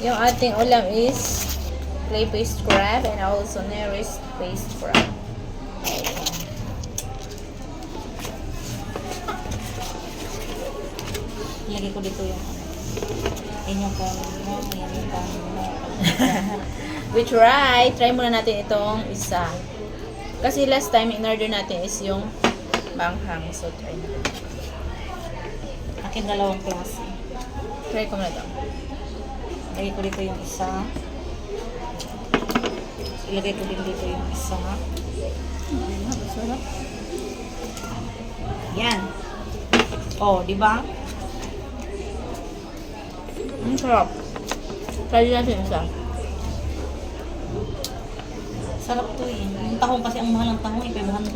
Yung ating ulam is clay paste crab and also Neris paste crab. Ilagay ko dito yung inyong kanin mo, yan yung kanin mo. We try. Try muna natin itong isa. Kasi last time in-order natin is yung manghang. So, try natin. Akin dalawang klase. Try ko muna ito. Ilagay ko dito yung isa. Ilagay ko din dito yung isa. Sarap. Yan. Oh, di ba? Ang sarap. Try natin isa. Sarap to eh. Yung tahong kasi ang mahal ng tahong, 500.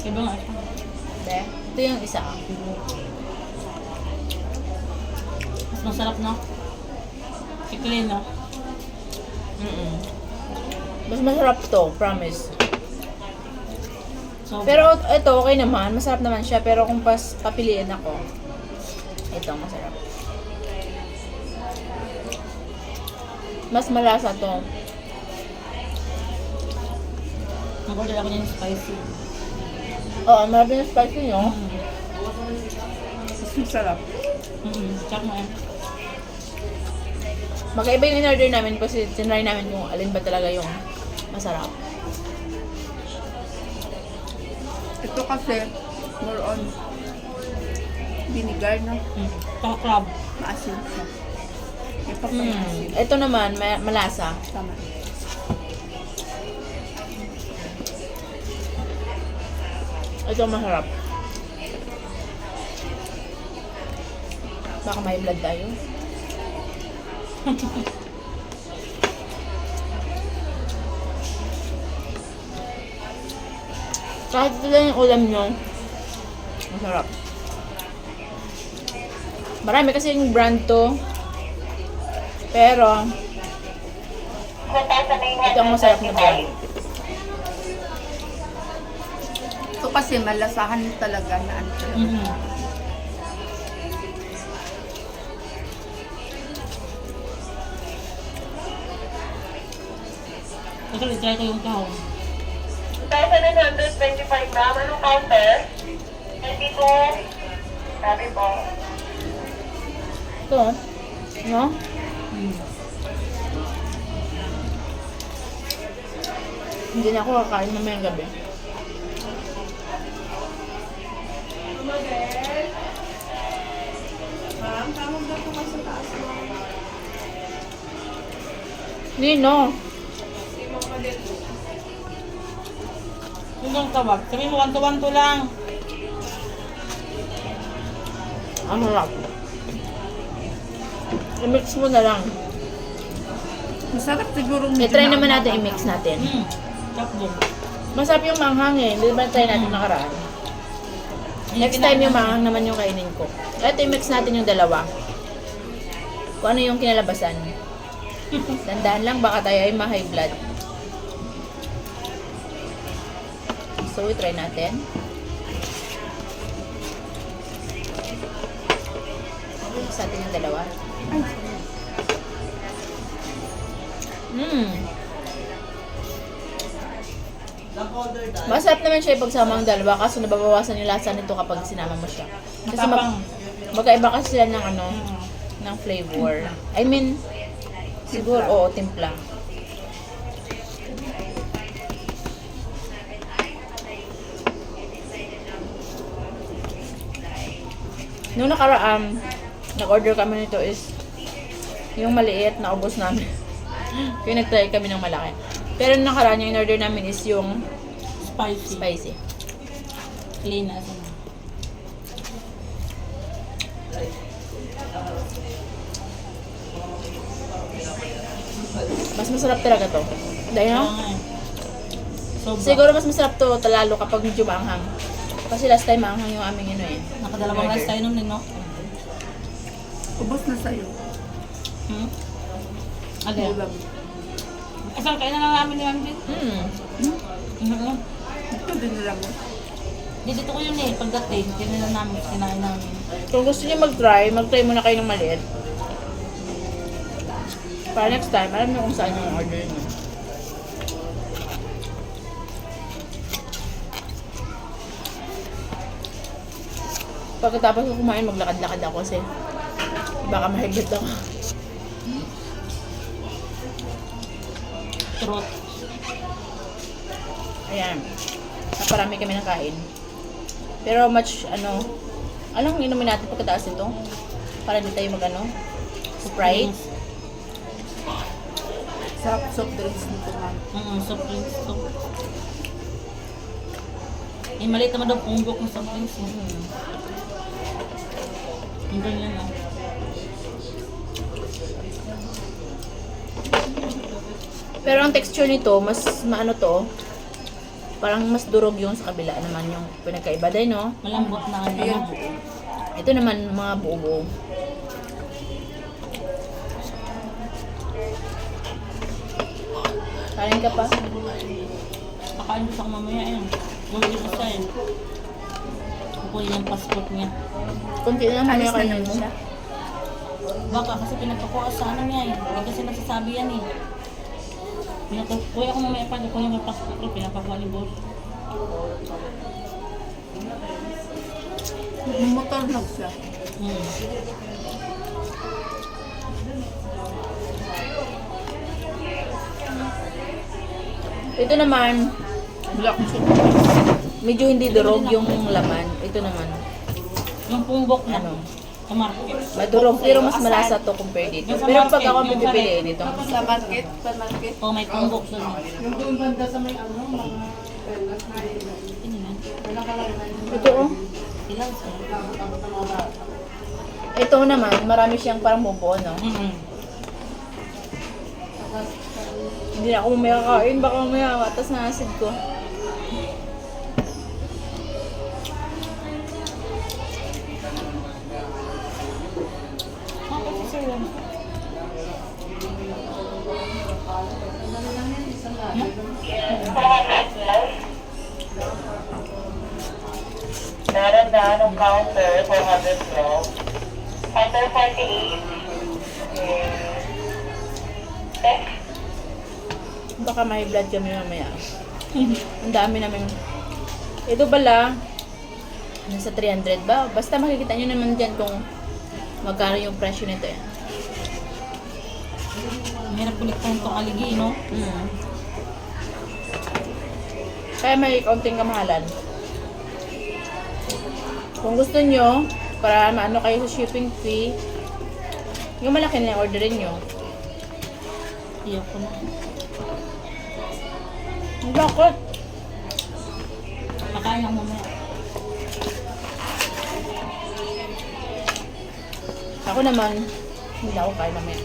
Iba nga ito. De, ito yung isa. Mas masarap na. Chicken na. Mas masarap to, promise. So, Pero ito, okay naman. Masarap naman siya. Pero kung papiliin ako, ito, masarap. Mas malasa to. nag-order ako ng spicy. Oo, marami na spicy nyo. Sarap. Check mo yan. Magkaiba yung in-order namin kasi tinry namin kung alin ba talaga yung masarap. Ito kasi, more on vinegar na. Saka crab. Maasim siya. Ito pa maasim. Ito naman, malasa. Tama. Ito masarap. Baka may blood tayo. Kahit ito lang yung ulam nyo, masarap. Marami kasi yung brand to. Pero, ito ang masarap na brand. Ito kasi malasahan talaga na ano. Ito, i-try ko yung tahong. 1,925 ma'am. Anong counter? 22. Sabi po. Ito, no? Hindi na ako kakain mamayang gabi. Ma'am, tawag na po kayo sa taas. Nino, Yung lang tawag. Sabihin mo, 1-to-1 lang. ang harap. I-mix mo na lang. Masarap siguro. I-try naman natin i-mix natin. Chop din. Masarap yung manghang eh. Hindi ba try natin nakaraan? Next time yung manghang naman yung kainin ko. Ito i-mix natin yung dalawa. Kung ano yung kinalabasan. Tandaan lang baka tayo ay ma-high blood. So, i-try natin. Mix natin yung dalawa. Masarap naman siya ipagsama ang dalawa kasi nababawasan yung lasa nito kapag sinama mo siya. Kasi magkaiba kasi sila ng ano, ng flavor. I mean, siguro, oo, timpla. Nung nakaraan, nag-order kami nito is yung maliit na ubos namin. Kaya nag-try kami ng malaki. Pero nung nakaraan, yung in-order namin is yung Spicy. spicy. Clean as in. Mas masarap talaga to. Dahil no? Sobra. Siguro mas masarap to lalo kapag medyo maanghang. Kasi last time maanghang yung aming Nakadalawang rice tayo nun, no? Ubos na sa'yo. Ano yan? Ulam. Isang kain na lang namin ni Ma'am Jit. Ito din nila mo. Dito ko yun eh, pagdating, kinain namin. Kung gusto niyo mag-try muna kayo ng maliit. Para next time, alam niyo kung saan yung order niyo. Pagkatapos ko kumain, maglakad-lakad ako kasi baka mahigit ako. Trot. Ayan. Naparami kami ng kain. Pero much, anong inumin natin pagkataas nito? Para di tayo Sprite. Sarap soft drinks nito, ma'am. Soft drinks to. Eh, maliit naman daw punggok ng soft drinks. Ang ganyan lang. Pero ang texture nito, mas maano to, parang mas durog yung sa kabila naman yung pinagkaiba din, no? Malambot na Ayan. buo. Ito naman, mga buo-buo. Kain ka pa? Pakain ko sa mamaya yan. Bumili ko siya eh. Kukunin yung passport niya. Kunti na lang Alis mamaya na kainin naman mo. siya. Baka kasi pinagpakuha sa ano niya eh. Hindi kasi nasasabi yan eh. Kuya ko mamaya pa, kuya ko yung passport ko, pinapakuha ni boss. Motor lang siya. Ito naman, Black chip. medyo hindi durog yung laman. Ito naman, Yung pungbok na. ano, Sa market. madurog pero mas malasa to compare dito. Yung sa Pero pag market, ako yung pipiliin ito, Sa market, sa market. O may pungbok doon. Yung doon banda sa may mga... Ano yan? ito oh. Ilan siya? Ito naman, marami siyang parang bubuo, no? Hindi na ako mamaya kakain, baka mamaya matas na acid ko. Okay, sir lang. Meron na anong counter, 412. Counter 48. Eh, Baka may blood kami mamaya. Ang dami namin. Ito pala, nasa 300 ba? Basta makikita nyo naman dyan kung magkano yung presyo nito eh. Mahirap ulit po itong aligi, no? Kaya may kaunting kamahalan. Kung gusto nyo, para maano kayo sa shipping fee, yung malaki na yung orderin nyo. Iyak ko na. Ang bakit? Pakain lang mamaya. Ako naman, hindi ako kain mamaya.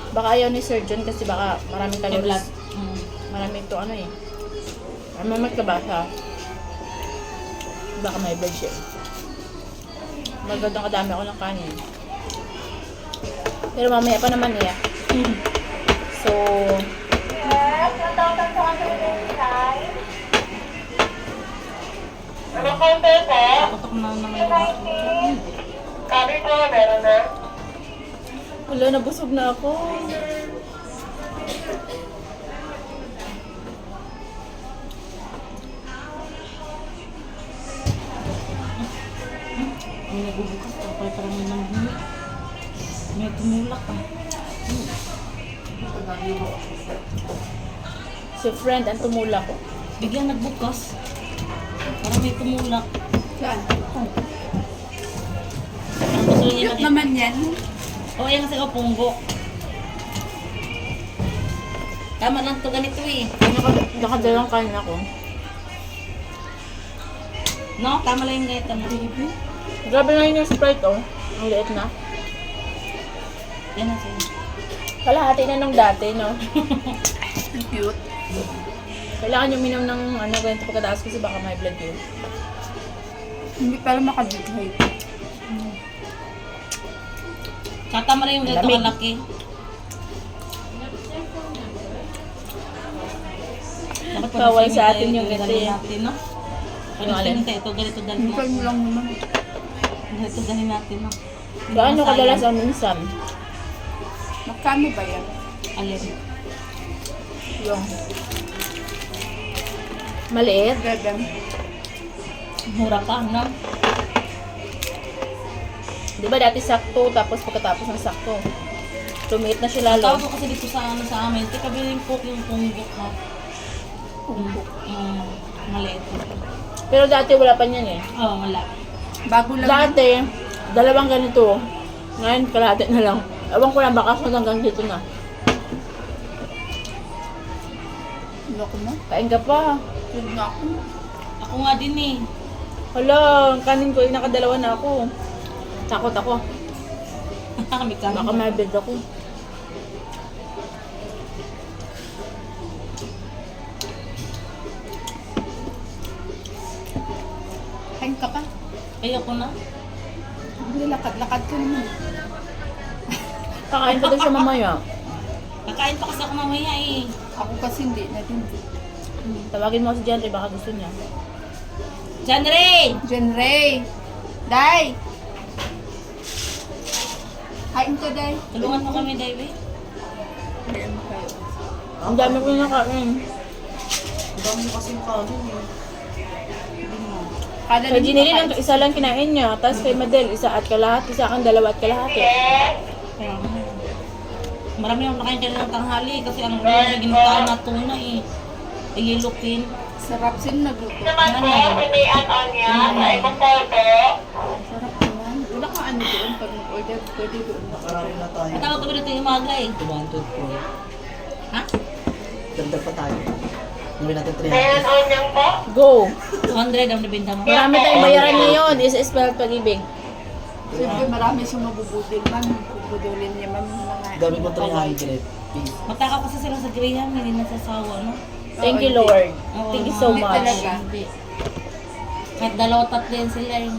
Baka ayaw ni Sir John kasi baka maraming May blood. calories. Marami ito eh. Ay, mamataba baka may blood siya. Magandang kadami ako ng kanin. Pero mamaya pa naman niya. So, yes, 1,285. Ano counter po? Tutok na naman yung mga. Sabi ko, meron na. wala, nabusog na ako. May nagubukas ka. Parang may nanghumi. May tumulak ah. Si friend ang tumulak ko. Biglang nagbukas. Parang may tumulak. Saan? Oh. Ang gusto niya Cute naman yan. Oo, yan kasi punggok. Tama lang to ganito eh. Nakadalang kanin ako. No? Tama lang yung ganito na. Grabe na yun yung Sprite oh. Ang liit na. Yan na siya. Kalahati na nung dati, no? Cute. Kailangan yung minom ng ganito pagkataas kasi baka may blood yun. Hindi pala makabigay. Tama lang yung ganito Lamig. kalaki. Bawal sa atin yung ganito ganito eh. natin, no? Yung alin? Ito, ganito dali Minsan natin. lang naman. Ganito dali natin, no? Gaano kadalas ang minsan? Magkano ba yan? Alin? Yung maliit? Bebem. Mura pa, no? Di ba dati sakto, tapos pagkatapos ng sakto, lumiit na siya Tawag lalo. ko kasi dito sa amin, tika biling cook yung punggok mo. Maliit. Pero dati wala pa niyan eh. Oo, wala. Bago lang. Dati, dalawang ganito. Ngayon, kalahati na lang. Ewan ko lang, baka sunod hanggang dito na. Loko mo. Kain ka pa. Huwag na ako. Ako nga din eh. Hala, ang kanin ko, nakadalawa na ako. Takot ako. Kami kami. Baka mabed ako. Kain ka pa. Ayoko na. Hindi, lakad-lakad ka naman. Kakain ko din siya mamaya. Kakain pa kasi ako mamaya eh. Ako kasi hindi na din. Tawagin mo si Jenry, baka gusto niya. John Ray! Jen Ray. Day. Kain ka, Day. Tulungan mo kami, David. Kain kayo. Ang dami ko nakain. Ang dami kasing kanin eh. Kada Kay din Ginilin, kakain. ang isa lang kinain niya. Tapos kay Madel, isa at kalahati. Isa kang dalawa at kalahati. Kaya nga. Marami akong nakain kanina ng tanghali kasi ang mga ginutaan na tuna eh. Ay, yellow pin. Sarap sin nagluto. Naman po, may add-on yan. Ay, maporto. Sarap naman. Wala kang ano doon. Pag order, pwede doon. Nakarami na tayo. Matawag ko dito yung umaga eh. 200 po. Ha? Dagdag pa tayo. Gawin natin May 300. add-on yan po. Go! 200 ang nabinta mo. Marami tayong bayaran ngayon. Is spelled pag-ibig. Siyempre marami siyang mabubudil man. Bubudulin niya man mga. Gawin mo 300. Please. Mataka kasi sila sa Graham, hindi nasasawa, no? Thank you, Oo, Lord. Oo, Thank you so Hindi much. talaga. Hindi. Kahit dalawa tatlo yan sila eh.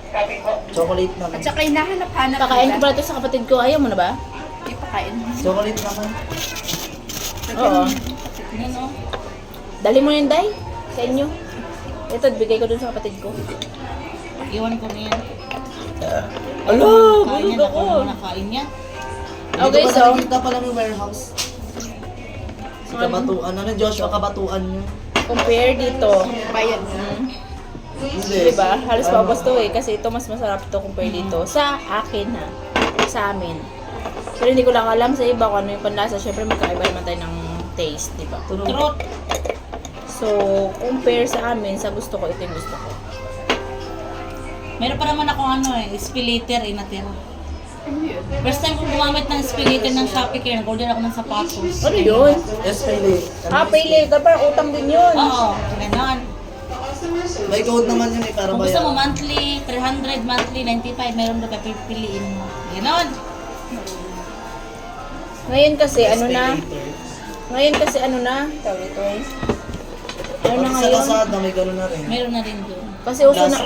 Sabi ko. Chocolate naman. At saka hinahanap-hanap Kakain ko pala ito sa kapatid ko. Ayaw mo na ba? Ipakain mo. Chocolate naman. Oo. Yan o. Dali mo yun, Day. Sa inyo. Ito, bigay ko dun sa kapatid ko. Iwan ko na yan. Alo, Kain bulog yan, ako. ako nakain yan. Okay, Dito pa so- nakikita pa lang yung warehouse. Si Kabatuan. Ano Joshua, Kabatuan nyo? Compare dito. Bayad na. Hindi. Diba? Halos Ano? paubos to eh. Kasi ito mas masarap to compare dito. Sa akin ha. Sa amin. Pero hindi ko lang alam sa iba kung ano yung panlasa. Siyempre magkaiba naman tayo ng taste, diba? Tunog. Truth. So, compare sa amin, sa gusto ko, ito yung gusto ko. Meron pa naman ako ano eh, spilitter eh natira. Ano yun? First time kong gumamit ng spilitter ng Shopee kaya nag-order ako ng sapatos. Ano yun? Yes, Pele. Pay later. Parang utang din yun. Oo, ganon. May code naman yun eh, para Kung gusto mo bayaran. monthly, 300, monthly, 95, meron doon ka pipiliin mo. Ganon. Ngayon kasi, ano na? Paylater. Ngayon kasi, ano na? Tawag ito eh. Ano na Pati sa ngayon? Lazada, may gano'n na rin. Meron na rin doon. Kasi uso na.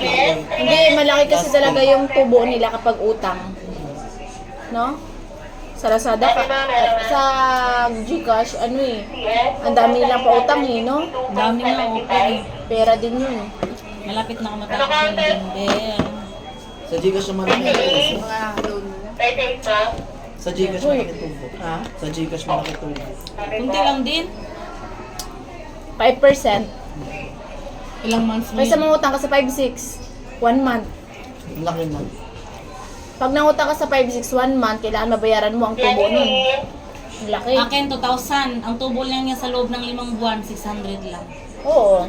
Hindi, malaki kasi talaga yung tubo nila kapag utang. No? Sa Lazada, sa Gcash, ano eh. Ang dami nilang pautang eh, no? Dami nga okay. Pera din yun. Malapit na ako matapos ng gender. Sa Gcash naman malaki tubo. Mga loan na. 38 na. Sa Gcash malaki tubo. Ha? Sa Gcash malaki tubo. Kunti lang din. 5%. Ilang months mo Kaysa yun? mangutang ka sa 5-6, 1 month. Ang laki na. Pag nangutang ka sa 5-6, 1 month, kailangan mabayaran mo ang tubo nun. Ang laki. Akin, 2,000. Ang tubo lang niya sa loob ng 5 buwan, 600 lang. Oo.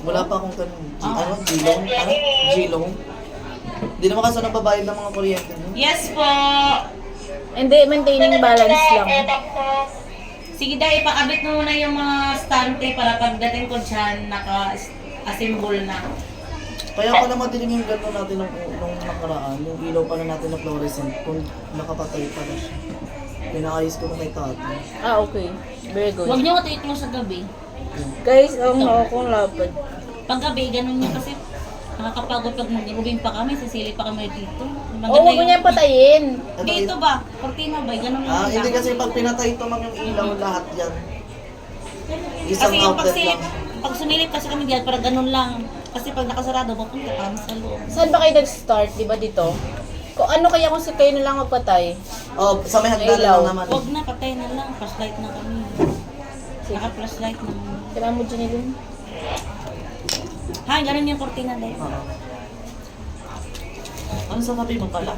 Wala pa akong tanong. Ah. Ano? G-loan? Ano? G-loan? Hindi naman kasi nagbabayad ng mga kuryente. No? Yes po! Hindi, maintaining balance lang. Sige daw, ipakabit mo muna yung mga stante para pagdating ko dyan, naka-assemble na. Kaya pala madilim yung gano'n natin nung nakaraan. Yung ilaw pala natin na fluorescent. Kung nakapatay pala siya. Pinaayos ko na kay tati. Ah, okay. Very good. Huwag niyo ito sa gabi. Guys, ang akong lapad. Pag gabi, ganun niya kasi nakakapagod pag mag-rubing pa kami, sisili pa kami dito. Oo, huwag mo niyan patayin. Dito ba? Cortina ba? Ganun lang. Ah, hindi lang. kasi pag pinatay ito mang yung ilaw lahat yan. Isang Kasi yung outlet pagsilip, lang. pag sumilip kasi kami diyan, parang ganun lang. Kasi pag nakasarado, mapunta pa kami sa loob. Saan ba kayo nag-start, di ba dito? Kung ano kaya kung kayo na lang magpatay? Oh, sa may hagdanan Ilaw. lang naman. Huwag na, patay na lang. Flashlight na kami. Naka-flashlight na. Kailangan mo dyan nilun. Hay, ganun yung kortina dahil. Oo. Ano sa tabi mo pala?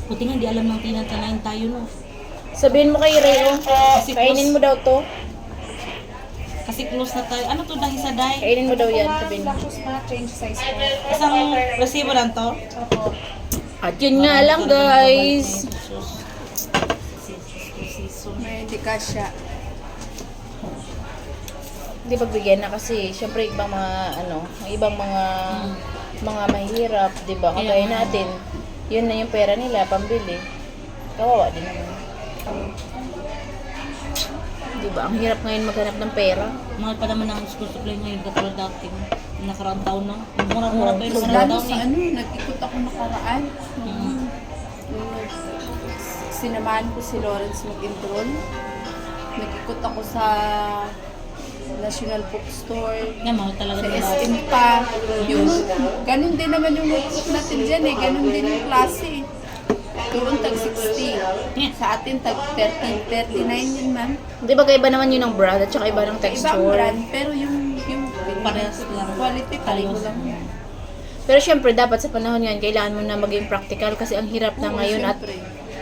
Buti nga, di alam ng tinatanayin tayo, no? Sabihin mo kay Ray, oh. Kasi Kainin mo daw to. Kasi close na tayo. Ano to dahil sa day? Kainin mo daw yan, sabihin mo. Tapos na, change size po. Isang resibo lang to? Opo. At yun nga lang, guys. May hindi kasya. Hindi pagbigyan na kasi, syempre ibang mga, ano, ibang mga mahihirap, di ba? Kagaya natin, yun na yung pera nila, pambili. Kawawa din naman. Di ba? Ang hirap ngayon maghanap ng pera. Mahal pa naman ang school supply ngayon katulad dati. Nakaraang taon na. Mura-mura pa yung Lalo nakaraang taon sa eh. ano, nag-ikot ako nakaraan. Nung sinamahan ko si Lawrence mag-enroll. Nag-ikot ako sa National Bookstore. Yan, mahal talaga Sa nila. SM pa. Yung, ganun din naman yung notebook natin dyan eh. Ganun din yung klase eh. Doon tag 60. Sa atin tag 30, 39 yun ma'am. Di ba kaiba naman yun ng brand at saka iba ng Ibang texture. brand, pero yung Parehas lang. quality pareho lang. Pero syempre dapat sa panahon ngayon kailangan mo na maging practical kasi ang hirap na ngayon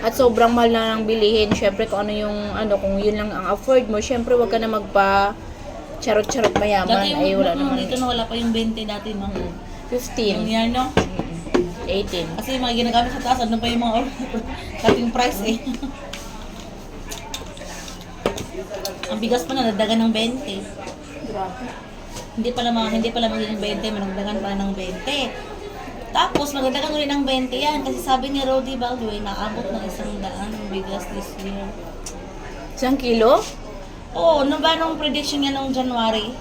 at sobrang mahal na ng bilihin. Syempre kung ano yung ano kung yun lang ang afford mo, syempre wag ka na magpa charot-charot mayaman. Dati Ay wala yung naman. dito na wala pa yung 20 dati, no? Yung 15, year, no? 18. Kasi yung mga ginagamit sa taas, ano pa yung mga dating price eh. Ang bigas pa na, nadagan ng 20. Grabe. Hindi pala magiging 20, managdagan pa ng 20. Tapos magdagdagan ulit ng 20 yan kasi sabi ni Rodi Baldwin naabot ng 100 ang bigas this year. Isang kilo? Oo, ano ba nung prediction niya nung January?